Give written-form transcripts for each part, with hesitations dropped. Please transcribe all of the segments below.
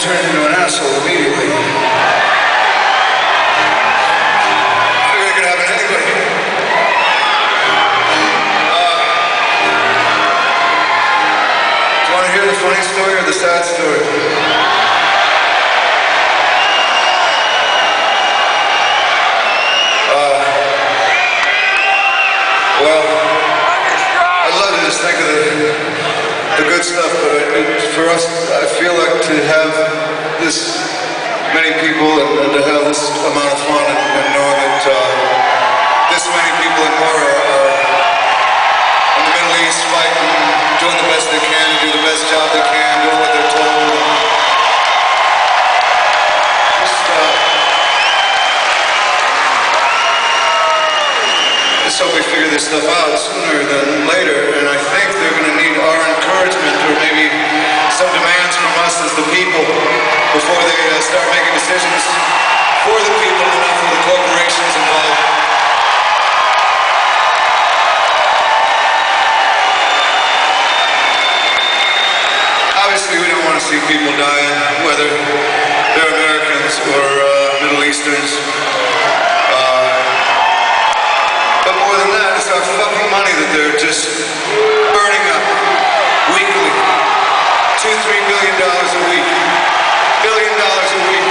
turned into an asshole immediately. I figured it could happen to anybody. Do you want to hear the funny story or the sad story? Well, I love to just think of the good stuff, but for us, I feel like to have this many people and to have this amount of fun and knowing that this many people and more are in the Middle East fighting, doing the best they can, do the best job they can, doing what they're told. Just hope we figure this stuff out sooner than later, and I think they're going to need our encouragement or maybe some demands from us as the people before they start making decisions for the people and not for the corporations involved. Obviously, we don't want to see people dying, whether they're Americans or Middle Easterns. But more than that, it's our fucking money that they're just burning up weekly. $2-3 billion a week. $1 billion a week.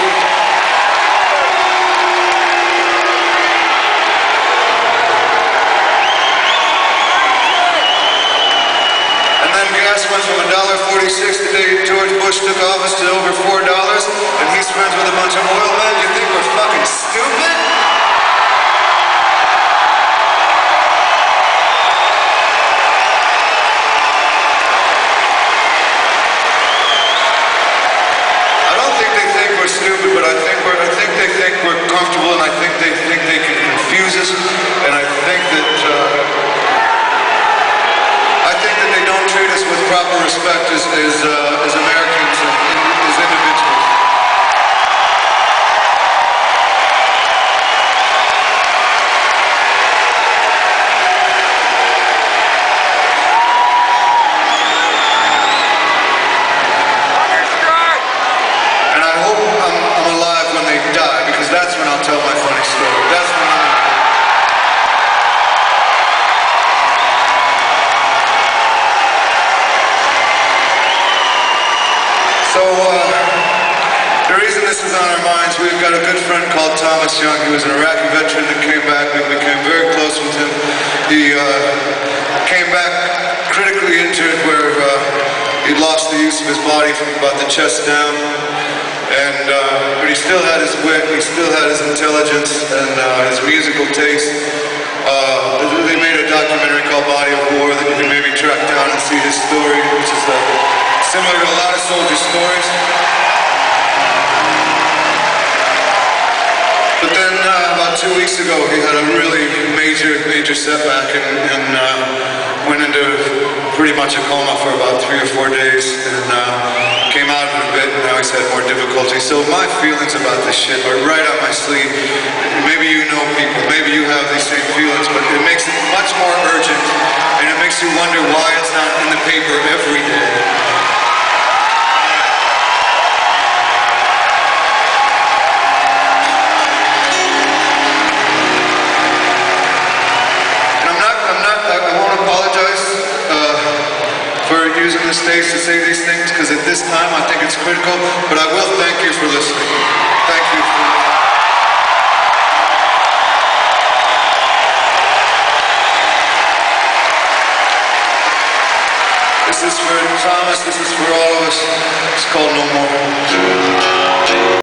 And then gas went from $1.46 the day George Bush took office to over $4, and he's friends with a bunch of oil men. You think we're fucking stupid? Stupid, but I think they think we're comfortable, and I think they can confuse us, and I think that they don't treat us with proper respect as Americans and as individuals. That's when I'll tell my funny story. That's when So, the reason this is on our minds, we've got a good friend called Thomas Young. He was an Iraqi veteran that came back. We became very close with him. He came back critically injured where he lost the use of his body from about the chest down. But he still had his wit, he still had his intelligence, and his musical taste. They made a documentary called Body of War that you can maybe track down and see his story, which is similar to a lot of soldier stories. But then about 2 weeks ago, he had a really major setback and went into pretty much a coma for about 3 or 4 days, and came out of it a bit, and now he's had more difficulty. So my feelings about this shit are right up my sleeve. Maybe you know people, maybe you have these same feelings, but it makes it much more urgent, and it makes you wonder why it's not in the paper every day. Using the stage to say these things, because at this time I think it's critical, but I will thank you for listening. Thank you for This is for Thomas, this is for all of us. It's called No More.